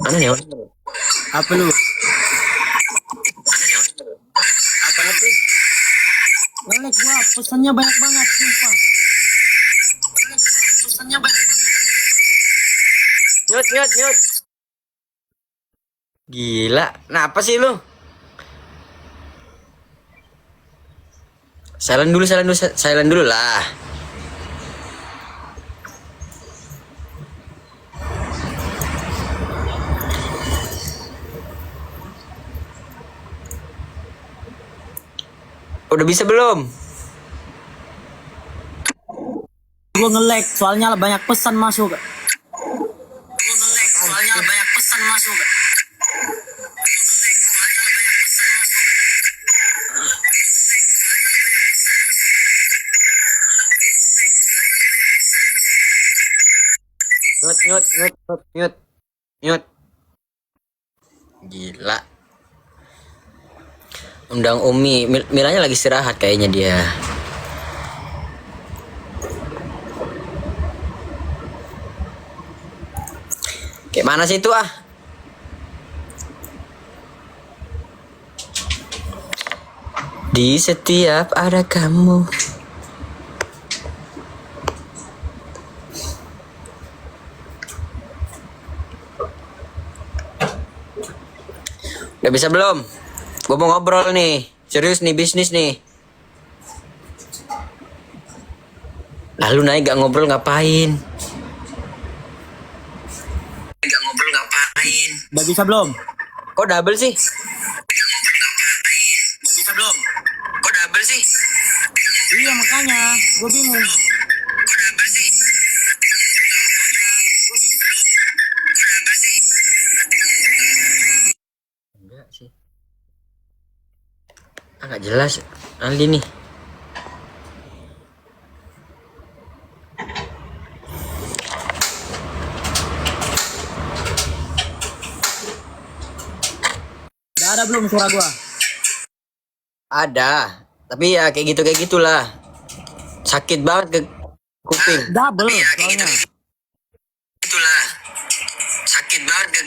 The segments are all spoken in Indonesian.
Mana nih? Apa lu? Apa lagi? Ngelek gua, pesannya banyak banget, sumpah. Pesannya banyak. Nyut. Gila, kenapa sih lu? Silent dulu lah. Udah bisa belum? Gua ngelek, soalnya banyak pesan masuk. Nyut. Gila. Undang Umi, Milanya lagi istirahat kayaknya dia. Kayak mana sih itu ah? Di setiap ada kamu. Udah bisa belum? Gue mau ngobrol nih. Serius nih, bisnis nih. Lalu naik gak ngobrol ngapain? Udah bisa belum? Kok double sih? Iya makanya, gua bingung. Enggak sih. Nggak jelas. Aldi nih. Udah ada belum suara gua? Ada. Tapi ya kayak gitulah. Sakit banget ke kuping. Double soalnya. Sakit banget ke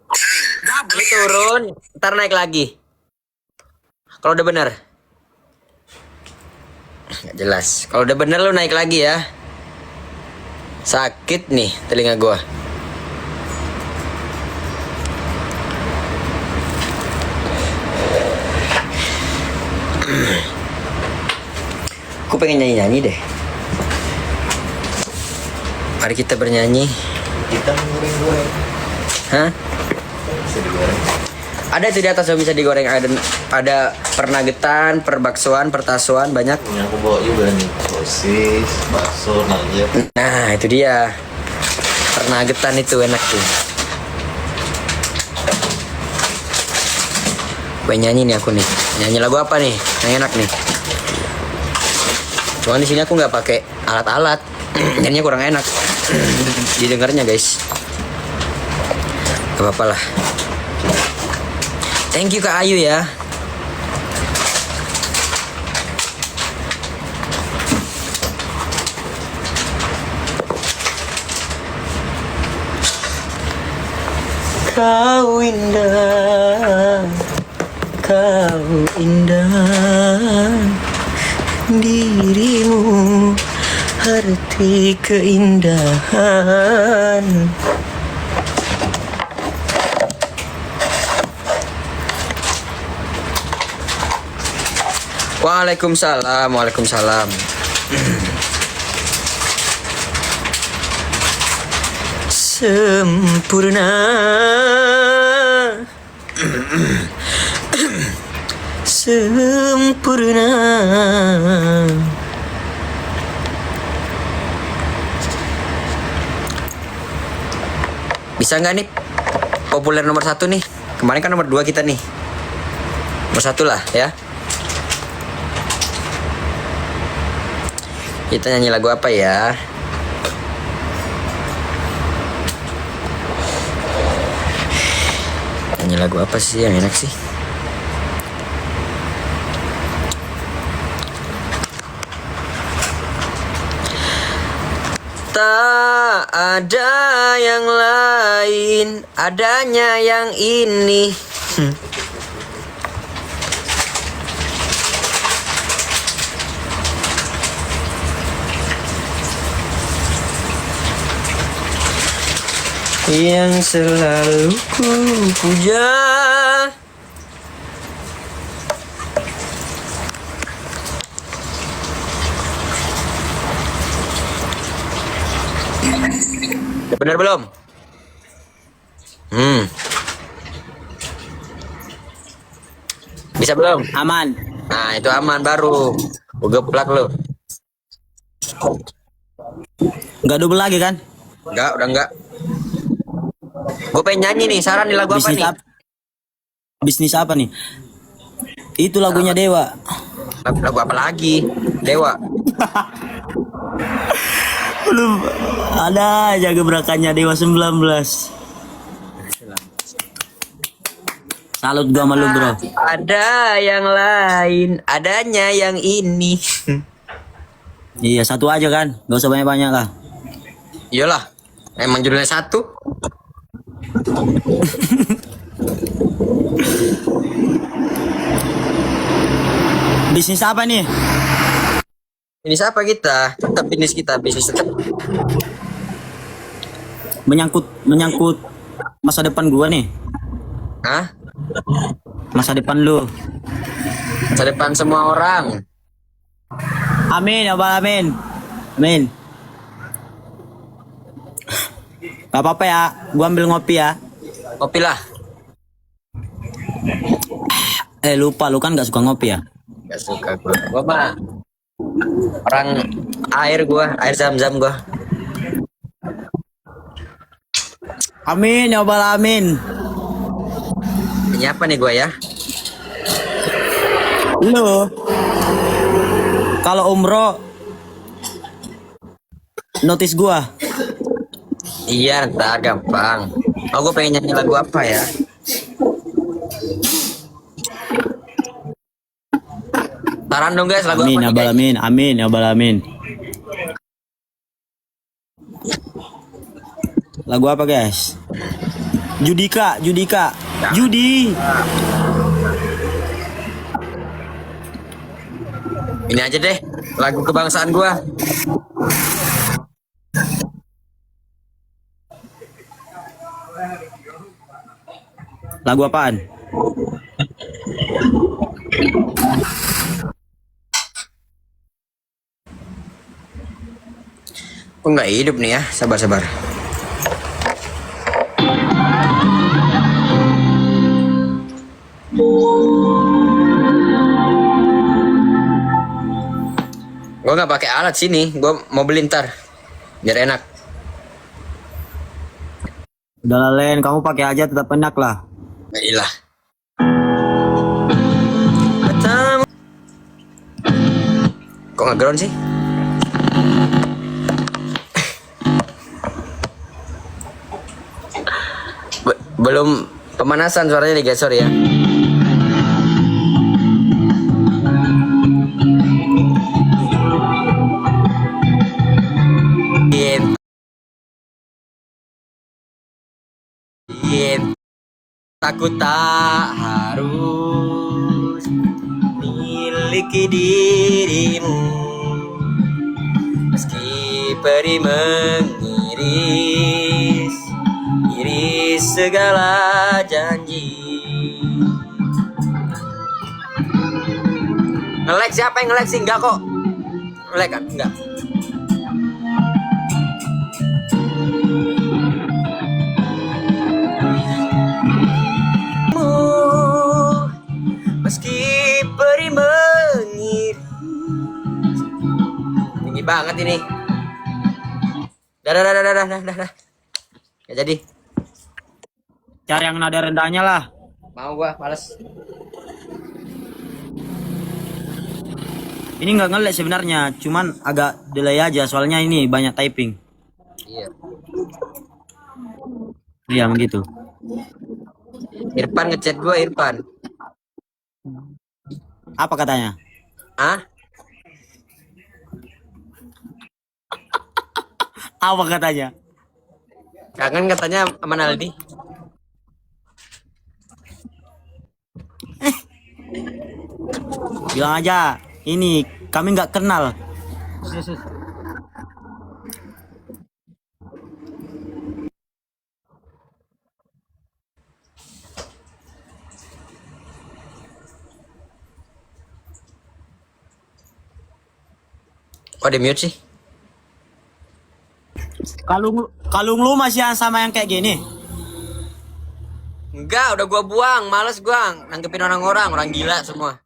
kuping. Ini turun, ntar naik lagi. Kalau udah bener. Nggak jelas. Kalau udah bener lu naik lagi ya. Sakit nih telinga gua. Aku pengen nyanyi deh. Mari kita bernyanyi. Kita goreng-goreng. Hah? Bisa digoreng. Ada itu di atas yang bisa digoreng. Ada pernagetan, perbaksoan, pertasuan banyak. Ini aku bawa juga nih sosis, bakso, nugget. Nah itu dia. Pernagetan itu enak tuh. Gue nyanyi nih aku nih. Nyanyi lagu apa nih? Yang enak nih. Cuman di sini aku nggak pakai alat-alat. Jadinya kurang enak didengarnya guys. Gak apa-apa lah. Thank you Kak Ayu ya. Kau indah, dirimu arti keindahan. Waalaikumsalam. Sempurna. Sempurna. Bisa nggak nih populer nomor 1 nih? Kemarin kan nomor 2 kita nih. Nomor 1 lah ya. Kita nyanyi lagu apa ya? Nyanyi lagu apa sih yang enak sih? Tak ada yang lain, adanya yang ini. Yang selalu ku puja. Udah bener belum? Bisa belum? Aman. Nah, itu aman baru. Gue geplak lu. Nggak double lagi kan? Enggak, udah enggak. Gue pengen nyanyi nih, saran nih lagu apa Bisnis nih? apa? Bisnis apa nih? Itu lagunya Dewa. Lagu apa lagi? Dewa. Belum ada aja gebrakannya Dewa 19. Salut gua sama lu, bro. Ada yang lain, adanya yang ini. Iya, satu aja kan? Gak usah banyak-banyak lah. Iyalah, emang judulnya satu. Bisnis apa nih? Ini siapa kita? Tetap bisnis kita, bisnis tetap. Menyangkut masa depan gua nih. Hah? Masa depan lu. Masa depan semua orang. Amin, ya Allah, amin. Amin. Gak apa-apa ya, gua ambil ngopi ya. Kopi lah. Lupa, lu kan gak suka ngopi ya? Gak suka gue. Gue mah orang air gue, air zam-zam gue. Amin, ya Allah, amin. Ini apa nih gue ya? Lu kalau umroh notis gua. Iya, ntar gampang. Oh, gue pengen nyanyi lagu apa ya? Saran dong guys, lagu Amin, apa ya nih guys? amin, amin, ya amin. Lagu apa guys? Judika, Judi. Ini aja deh, lagu kebangsaan gue. Lagu apaan? Gue nggak hidup nih ya, sabar-sabar. Gue nggak pakai alat sini, gue mau beli ntar, biar enak. Udah lah, Len, kamu pakai aja tetap enak lah. Baiklah. Kok nggak ground sih? Belum pemanasan suaranya nih guys, sorry ya. Aku tak harus miliki dirimu, meski peri mengiris iris segala janji. Nge-lag siapa yang nge-lag sih? Enggak kok. Nge-lag kan? Enggak. Meski peri mengiris. Tinggi banget ini. Dah. Gak jadi. Cari yang nada rendahnya lah. Mau gua, males. Ini nggak ngelag sebenarnya, cuman agak delay aja soalnya ini banyak typing. Iya. Iya begitu. Irfan ngechat gua, Irfan. Apa katanya? Ah? Apa katanya? Kangen katanya sama Naldi. Bilang aja, ini kami nggak kenal. Kok di mute sih? Kalung lu masih yang sama yang kayak gini. Enggak, udah gua buang. Males gua nanggepin orang-orang. Orang gila semua.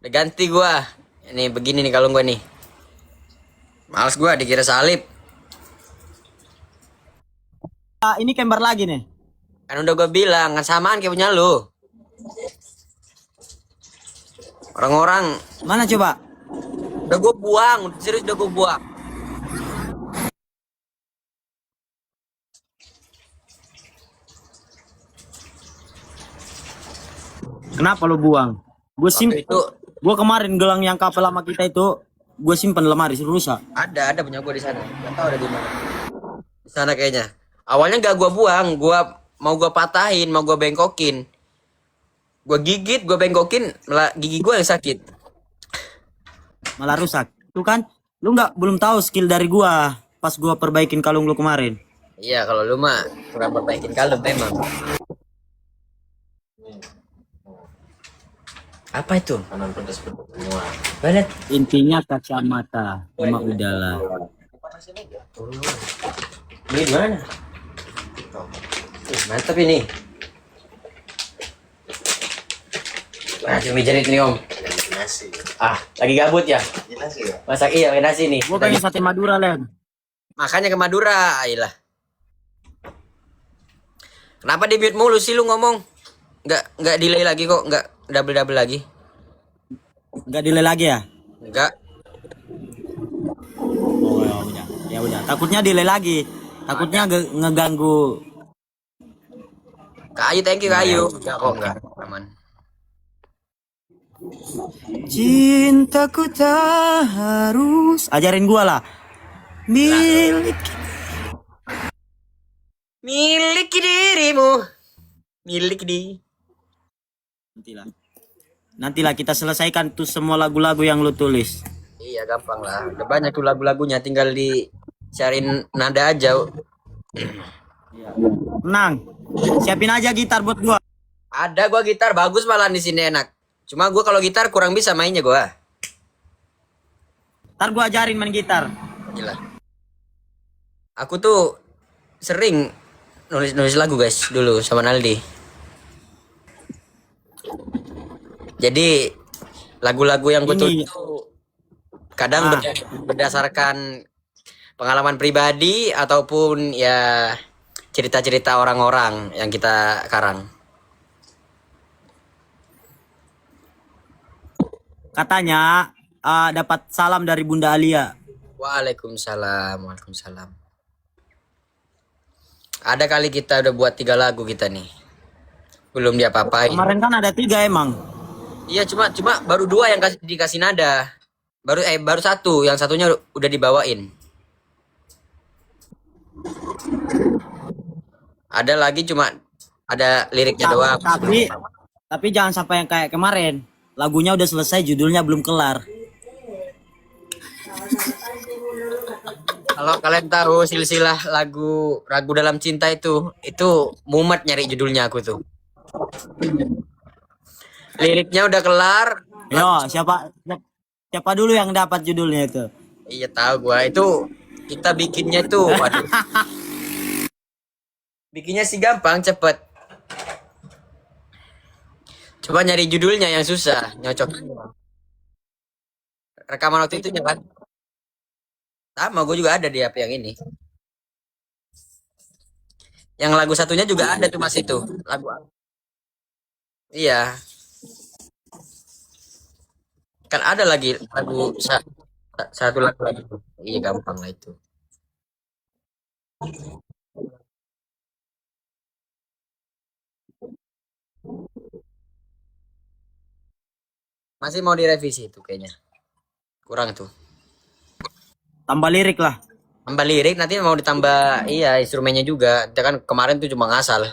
Udah ganti gua. Ini begini nih kalung gua nih. Males gua dikira salib. Ini kembar lagi nih. Kan udah gua bilang, kan samaan kayak punya lu. Orang-orang Mana coba? udah gua buang, serius udah gua buang. Kenapa lu buang? Waktu itu Gue kemarin gelang yang kapal lama kita itu gue simpen lemari rusak. ada punya gua di sana. Gak tahu ada di mana. Di sana kayaknya. Awalnya gak gua buang, gua patahin, mau gua bengkokin. Gua gigit, gua bengkokin, malah gigi gua yang sakit. Malah rusak. Tuh kan, lu belum tahu skill dari gua pas gua perbaikin kalung lu kemarin. Iya, kalau lu mah kurang perbaikin kalung memang. Apa itu? Kanan pedas semua. Balet. Intinya kacamata. Cuma udahlah. Beli di mana? Mantap ini. Wah, cumi jerit nih om. Nasi. Lagi gabut ya? Nasi ya. Masak iya, pakai nasi nih. Gua pengen sate Madura, Len. Makanya ke Madura, ayolah. Kenapa di mute mulu sih lu ngomong? Nggak delay lagi kok, nggak double lagi. Enggak delay lagi ya? Nggak. Oh, ya udah. Ya udah. Takutnya delay lagi. Takutnya ngeganggu. Kayu, thank you kayu. Ya kok enggak, aman. Cintaku tak harus. Ajarin gua lah. Miliki dirimu. Milik di. Nantilah kita selesaikan tuh semua lagu-lagu yang lu tulis. Iya gampang lah. Udah banyak tuh lagu-lagunya, tinggal dicariin nada aja. Menang. Siapin aja gitar buat gua. Ada gua gitar bagus malah di sini enak. Cuma gua kalau gitar kurang bisa mainnya gua. Ntar gua ajarin main gitar. Gila. Aku tuh sering nulis lagu guys dulu sama Naldi. Jadi lagu-lagu yang gue tulis tuh kadang berdasarkan pengalaman pribadi ataupun ya cerita-cerita orang-orang yang kita karang. Katanya dapat salam dari Bunda Alia. Waalaikumsalam, waalaikumsalam. Ada kali kita udah buat 3 lagu kita nih. Belum diapa-apain. Kemarin kan ada 3 emang. Iya cuma baru 2 yang dikasih nada. Baru 1, yang satunya udah dibawain. Ada lagi cuma ada liriknya doang. Tapi jangan sampai yang kayak kemarin. Lagunya udah selesai, judulnya belum kelar. Kalau kalian tahu silsilah lagu Ragu Dalam Cinta itu mumet nyari judulnya aku tuh. Liriknya udah kelar. Yo, siapa dulu yang dapat judulnya itu? Iya tahu gua itu kita bikinnya tuh, waduh. Bikinnya sih gampang, cepet. Coba nyari judulnya yang susah, nyocok. Rekaman waktu itu kan? Sama, gue juga ada di HP yang ini. Yang lagu satunya juga ada tuh mas itu. Lagu. Iya. Kan ada lagi lagu satu lagu lagi tuh. Iya gampang lah itu. Masih mau direvisi itu kayaknya. Kurang tuh. Tambah lirik lah. Tambah lirik nanti mau ditambah iya instrumennya juga. Dia kan kemarin tuh cuma ngasal.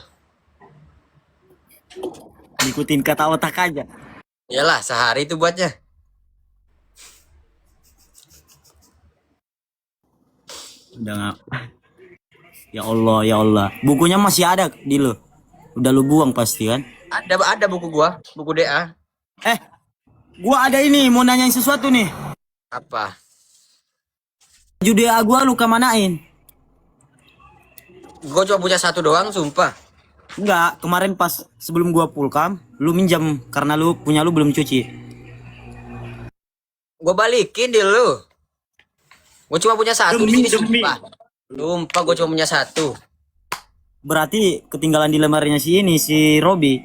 Ikutin kata otak aja. Iyalah sehari itu buatnya. Udah nggak. Ya Allah, ya Allah. Bukunya masih ada di lu. Udah lu buang pasti kan? Ada buku gua, buku DA. Eh, gua ada ini mau nanyain sesuatu nih. Apa? Baju DA gua lu kemanain? Gua cuma punya satu doang, sumpah. Enggak, kemarin pas sebelum gua pulkam, lu minjam karena lu punya lu belum cuci. Gua balikin deh lu. Gua cuma punya satu di sini, sumpah. Sumpah gua cuma punya satu. Berarti ketinggalan di lemarinya si ini, si Robi.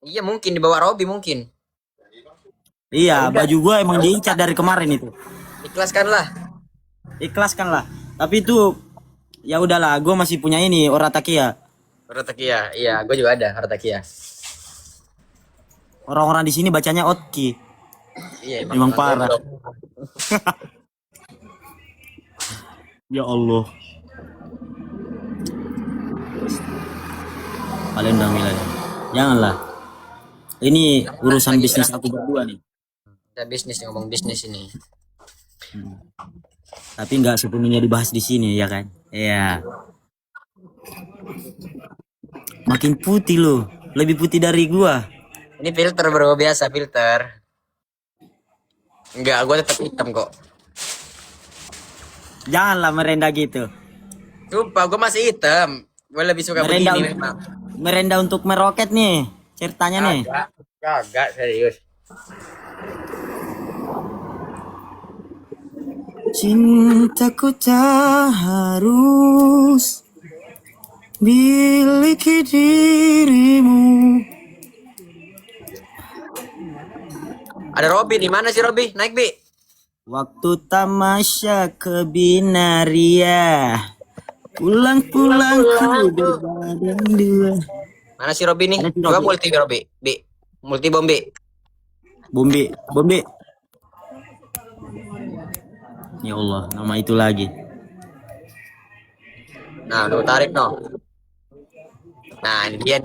Iya mungkin dibawa Robi mungkin. Iya, baju gua emang diincar dari kemarin itu. Ikhlaskanlah. Ikhlaskan lah. Tapi itu ya udahlah, gua masih punya ini Oratakia. Hartakia, iya, gua juga ada Hartakia. Orang-orang di sini bacanya Otki. Iya, Emang parah. Ya Allah. Kalian udah milih. Janganlah. Ini urusan bisnis aku berdua nih. Kita bisnis ngomong bisnis ini. Tapi nggak sepenuhnya dibahas di sini ya kan? Iya. Makin putih loh, lebih putih dari gua. Ini filter bro, biasa filter. Enggak, gua tetap hitam kok. Janganlah merendah gitu. Sumpah, gua masih hitam. Gua lebih suka Merendah, begini memang. merendah untuk meroket nih. Ceritanya nih. Kagak serius. Cintaku tak harus miliki dirimu. Ada Robi, di mana sih Robi? Naik Bi. Waktu tamasya ke Binaria, pulang-pulang ku berbadan dua. Mana si Robi nih? Ada si Gua Robi. multi Robi. Bi. Multi bombi. Bombe, bombe. Ya Allah, nama itu lagi. Nah, lu tarik no. Nah, ini dia